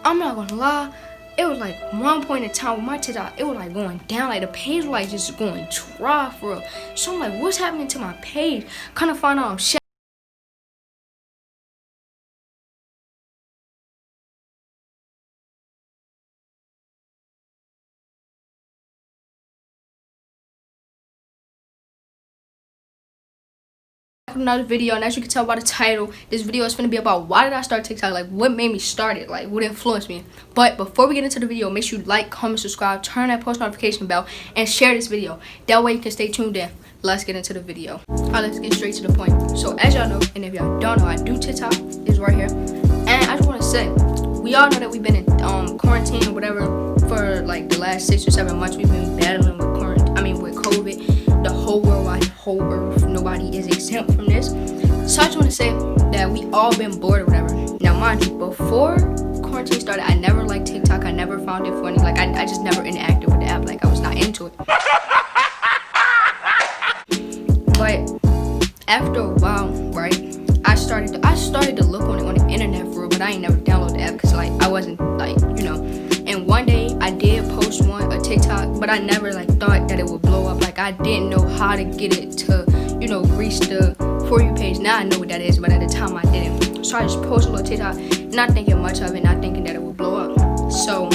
I'm not gonna lie, it was like one point in time with my TikTok, it was like going down, like the page was like just going dry for real. So I'm like, what's happening to my page? Kind of find out I'm shit. Another video, and as you can tell by the title, this video is gonna be about why did I start TikTok, like what made me start it, like what influenced me. But before we get into the video, make sure you like, comment, subscribe, turn that post notification bell, and share this video. That way you can stay tuned in. Let's get into the video. Alright, let's get straight to the point. So as y'all know, and if y'all don't know, I do TikTok, is right here. And I just want to say, we all know that we've been in quarantine or whatever for like the last 6 or 7 months. We've been battling with with COVID, the whole world, whole earth. Nobody is exempt from this. So I just want to say that we all been bored or whatever. Now mind you, before quarantine started, I never liked TikTok. I never found it funny. Like I just never interacted with the app. Like I was not into it. But after a while, right, I started to look on it on the internet for real, but I ain't never downloaded the app because like I wasn't like, you know. And one day I did post a TikTok, but I never like thought that it would blow up. Like I didn't know how to get it to, you know, reach the For You page. Now I know what that is, but at the time I didn't. So I just posted a little TikTok, not thinking much of it, not thinking that it would blow up. So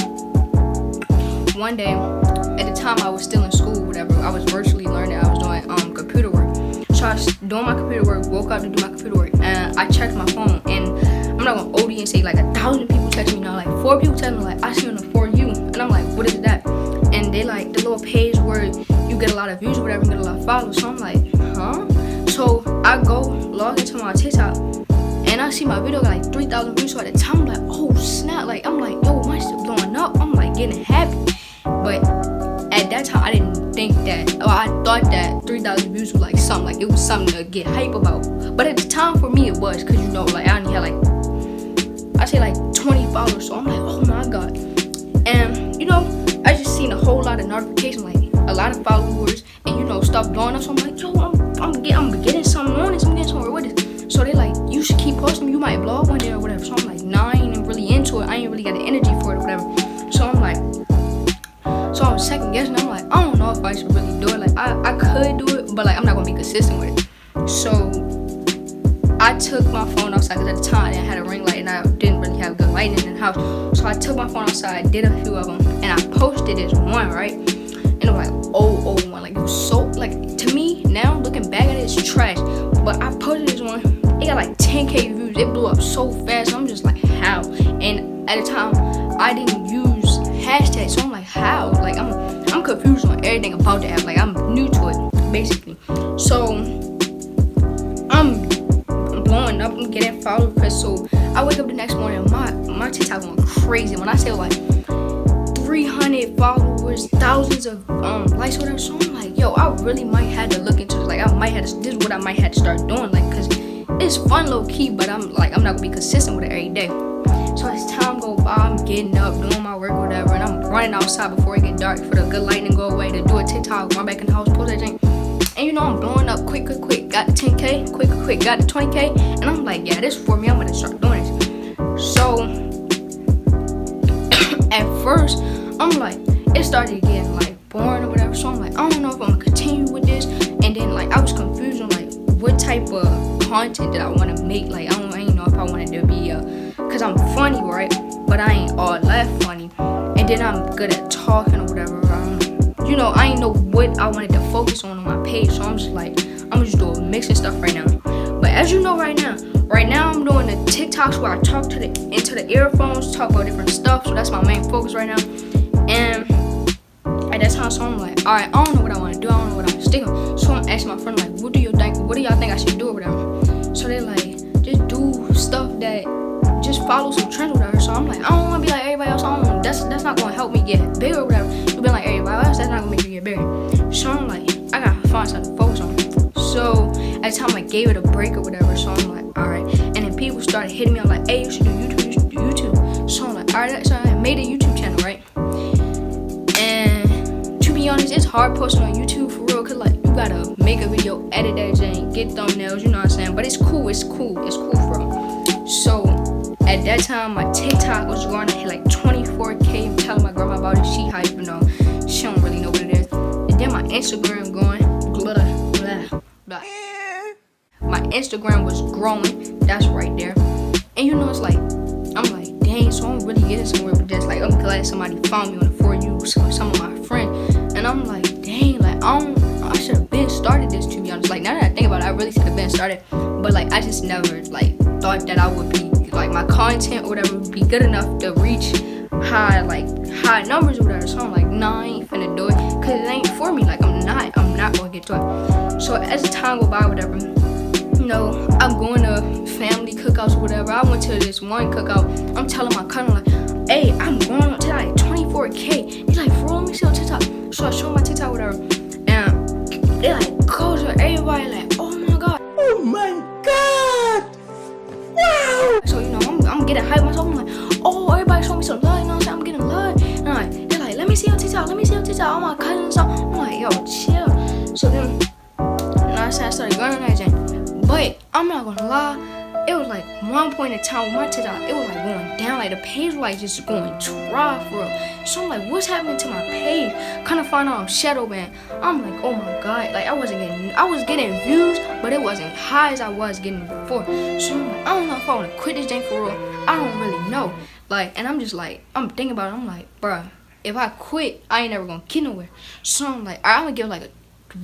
one day, at the time I was still in school, whatever, I was virtually learning. I was doing computer work. So I was doing my computer work, woke up to do my computer work, and I checked my phone, and I'm not gonna OD and say like 1,000 people text me now, like 4 people text me like I see you on the For You, and I'm like, what is that? And they like the little page where you get a lot of views or whatever, and get a lot of followers. So I'm like, huh? So I go log into my TikTok, and I see my video got like 3,000 views. So at the time I'm like, oh snap, like I'm like, yo, my shit blowing up. I'm like getting happy, but at that time I didn't think that, or I thought that 3,000 views was like something, like it was something to get hype about. But at the time for me it was, cause you know, like I only had like, I say like 20 followers. So I'm like, oh my god. And you know, I just seen a whole lot of notifications, like a lot of followers, and you know, stuff blowing up. So I'm like, yo, I'm getting something on this, I'm getting somewhere with it. So they like, you should keep posting, you might blow up one day or whatever. So I'm like, nah, I ain't really into it. I ain't really got the energy for it or whatever. So I'm like, so I'm second guessing. I'm like, I don't know if I should really do it. Like I could do it, but like I'm not gonna be consistent with it. So I took my phone outside, because at the time I had a ring light and I didn't really have good lighting in the house. So I took my phone outside, did a few of them, and I posted this one, right? And it was like, oh, one. Like it was so, like to me now looking back at it, it's trash. But I posted this one, it got like 10K views. It blew up so fast. I'm just like, how? And at the time I didn't use hashtags, so I'm like, how? Like I'm confused on everything about the app. Like I'm new to it basically. So I'm blowing up and getting follow requests. So I wake up the next morning and my TikTok going crazy. When I say like 300 followers, thousands of likes, whatever. So I'm like, yo, I really might have to look into this. Like I might have to, this is what I might have to start doing, like, cause it's fun low key, but I'm not gonna be consistent with it every day. So as time go by, I'm getting up, doing my work, whatever, and I'm running outside before it get dark for the good lighting to go away, to do a TikTok, run back in the house, post that thing. And you know, I'm blowing up quick. Got the 10K, quick, got the 20K. And I'm like, yeah, this is for me. I'm gonna start doing this. So, at first, I'm like, it started getting like boring or whatever. So I'm like, I don't know if I'm gonna continue with this. And then like, I was confused on like, what type of content that I want to make. Like, I ain't know if I wanted to be, cause I'm funny, right? But I ain't all that funny. And then I'm good at talking or whatever. You know, I ain't know what I wanted to focus on my page, so I'm just like, I'm just doing mixing stuff right now. But as you know, right now I'm doing the TikToks where I talk into the earphones, talk about different stuff. So that's my main focus right now. And at that time, so I'm like, all right, I don't know what I want to do. I don't know what I'm sticking. So I'm asking my friend like, what do y'all think I should do or whatever? So they're like, just do stuff that just follow some trends or whatever. So I'm like, I don't want to be like everybody else. That's not gonna help me get bigger or whatever. You be like everybody else, that's not gonna make me get bigger. So I'm like, I gotta find something to focus on. So at the time I gave it a break or whatever. So I'm like, all right. And then people started hitting me. I'm like, hey, you should do YouTube. So I'm like, all right. So I made a YouTube channel, right? And to be honest, it's hard posting on YouTube for real, cause like you gotta make a video, edit that thing, get thumbnails, you know what I'm saying? But it's cool for real. So at that time, my TikTok was growing. I hit like 24K. I'm telling my grandma about it. She hype, she don't really know what it is. And then my Instagram going, blah, blah, blah. My Instagram was growing. That's right there. And it's like, I'm like, dang, so I'm really getting somewhere with this. Like, I'm glad somebody found me on the For You, some of my friends. And I'm like, dang, like, I should have been started this, to be honest. Like, now that I think about it, I really should have been started. But, like, I just never, like, thought that I would be, like, my content or whatever would be good enough to reach high numbers or whatever. So I'm like, nah, I ain't finna do it. Because it ain't for me. Like, I'm not going to get to it. So as the time go by, whatever, I'm going to family cookouts or whatever. I went to this one cookout. I'm telling my cousin, like, hey, I'm going on to like 24K. He's like, for real, let me see on TikTok. So I show my TikTok, whatever. And they like go to everybody like, oh my god. Oh my god. Wow. So, I'm getting hyped myself. I'm like, oh, everybody show me some love. You know what I'm saying? I'm getting love. And they're like, let me see your TikTok. Let me see your TikTok. All my cousins. So I'm like, yo, chill. So then, I started going on that thing. But I'm not gonna lie, it was like one point in time with my TikTok, it was like going down, like the page was like just going dry for real. So I'm like, what's happening to my page? Kind of find out I'm shadow banned. I'm like, oh my god, like I was getting views, but it wasn't high as I was getting before. So I'm like, I don't know if I wanna quit this thing for real. I don't really know. Like, and I'm just like, I'm thinking about it, I'm like, bruh, if I quit, I ain't never gonna get nowhere. So I'm like, I'm gonna give like a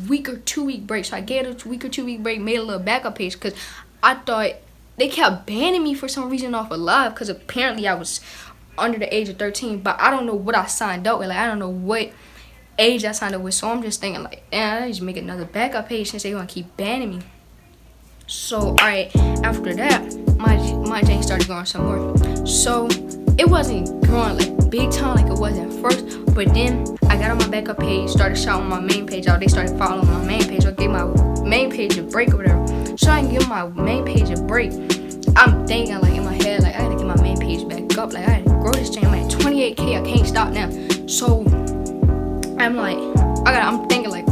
week or 2 week break. So I gave it a week or 2 week break, made a little backup page because I thought they kept banning me for some reason off of live because apparently I was under the age of 13, but I don't know what I signed up with. Like, I don't know what age I signed up with. So I'm just thinking like, I just make another backup page since they gonna keep banning me. So alright, after that, my Jane started going some more. So it wasn't growing like big time like it was at first, but then I got on my backup page, started shouting my main page out. They started following my main page. I gave my main page a break or whatever. So I can give my main page a break. I'm thinking like in my head, like I gotta get my main page back up. Like I gotta grow this thing. I'm at 28K. I can't stop now. So I'm like, I'm thinking like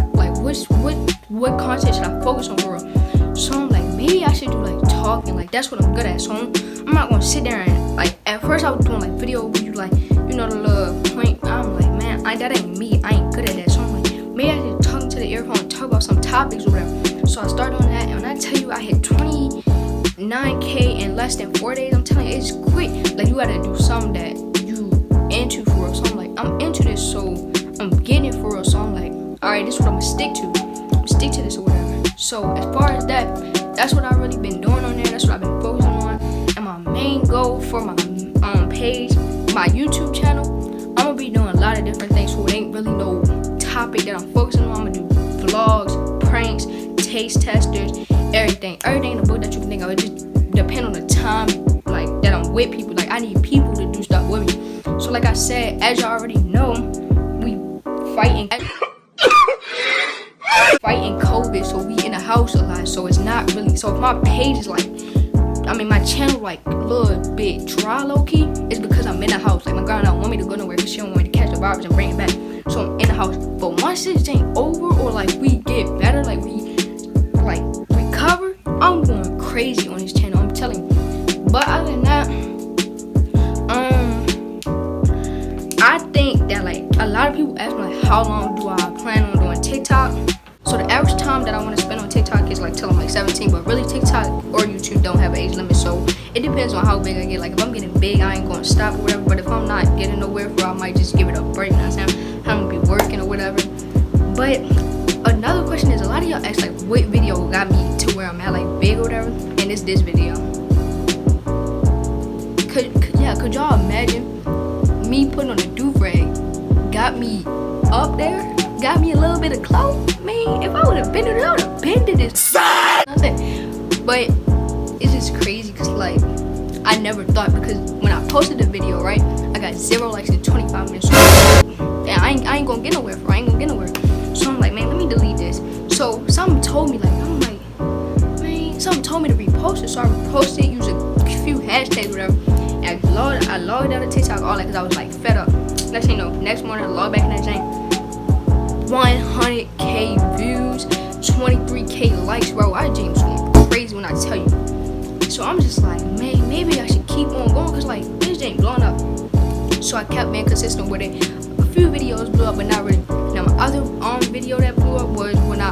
what content should I focus on for real? So I'm like, maybe I should do like talking. Like that's what I'm good at. So I'm not gonna sit there and like at first I was doing like video where you like the little point. I'm like, man, that ain't me. I ain't good at that. So I'm like, maybe I should talk to the earphone and talk about some topics or whatever. So I started doing that, and when I tell you I hit 29K in less than 4 days, I'm telling you it's quick. Like you gotta do something that you into for real. So I'm like, I'm into this, so I'm getting it for real. So I'm like, all right, this is what I'm gonna stick to. Stick to this or whatever. So as far as that's what I've really been doing on there. That's what I've been focusing on. And my main goal for my page, my YouTube channel, I'm gonna be doing a lot of different things. So it ain't really no topic that I'm focusing on. I'm gonna do vlogs, pranks, taste testers, everything in the book that you can think of. It just depends on the time like that I'm with people. Like I need people to do stuff with me. So like I said, as you already know, we fighting COVID, so we in the house a lot. So it's not really, so if my page is like, my channel like a little bit dry low key, it's because I'm in the house. Like my girl don't want me to go nowhere because she don't want me to catch the virus and bring it back. So I'm in the house. But once this ain't over or like we get better, like we like recover, I'm going crazy on this channel. I'm telling you. But other than that, I think that like a lot of people ask me like how long do I plan on doing TikTok. So the average time that I want to spend on TikTok is like till I'm like 17, but really TikTok or YouTube don't have an age limit, so it depends on how big I get. Like if I'm getting big, I ain't gonna stop or whatever, but if I'm not getting nowhere for, I might just give it a break, you know what I'm saying? I'm gonna be working or whatever. But another question is, a lot of y'all ask like what video got me to where I'm at, like big or whatever, and it's this video. Could y'all imagine me putting on a do-rag got me up there? Got me a little bit of clout? Man, if I would have been to this, I would have been to this. But it's just crazy because like I never thought, because when I posted the video, right, I got 0 likes in 25 minutes. And I ain't gonna get nowhere for. I ain't gonna get nowhere. So I'm like, man, let me delete this. So something told me something told me to repost it. So I reposted it, used a few hashtags, whatever. And I logged out of TikTok, all that, because I was like fed up. Next thing you know, next morning I logged back in that thing. 100K views, 23K likes, bro. I just going crazy when I tell you. So I'm just like, man, maybe I should keep on going, cause like this ain't blowing up. So I kept being consistent with it. A few videos blew up, but not really. Now my other video that blew up was when I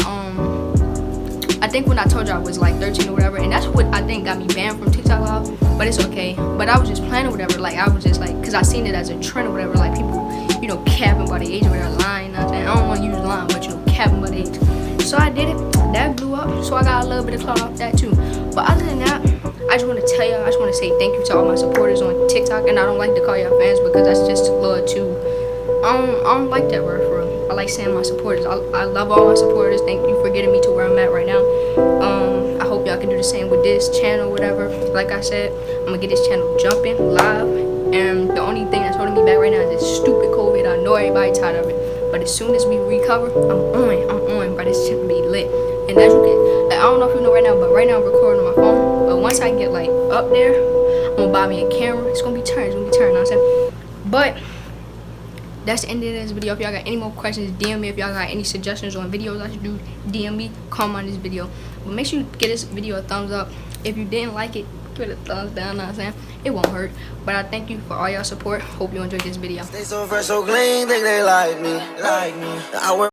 think when I told you I was like 13 or whatever, and that's what I think got me banned from TikTok Live. But it's okay. But I was just playing or whatever. Like I was just like, cause I seen it as a trend or whatever. Like people, you know, capping by the age or whatever, lying. You know what I'm saying? I don't want to use lying, but you know, capping by the age. So I did it. That blew up. So I got a little bit of clout off that too. But other than that, I just want to tell y'all, I just want to say thank you to all my supporters on TikTok. And I don't like to call y'all fans because that's just a little too, I don't like that word for real. I like saying my supporters. I love all my supporters. Thank you for getting me to where I'm at right now. I hope y'all can do the same with this channel, whatever. Like I said, I'm gonna get this channel jumping live. And the only thing that's holding me back right now is this stupid COVID. I know everybody tired of it, but as soon as we recover, I'm on, but this shit be lit. And as you can, like, I don't know if you know right now, but right now I'm recording on my phone. But once I get like up there, I'm gonna buy me a camera. It's gonna be turned, you know what I'm saying? But that's the end of this video. If y'all got any more questions, DM me. If y'all got any suggestions on videos I should do, DM me, comment on this video. But make sure you give this video a thumbs up. If you didn't like it, give it a thumbs down, you know what I'm saying? It won't hurt. But I thank you for all y'all support. Hope you enjoyed this video. Stay so fresh, so clean, think they like me. I work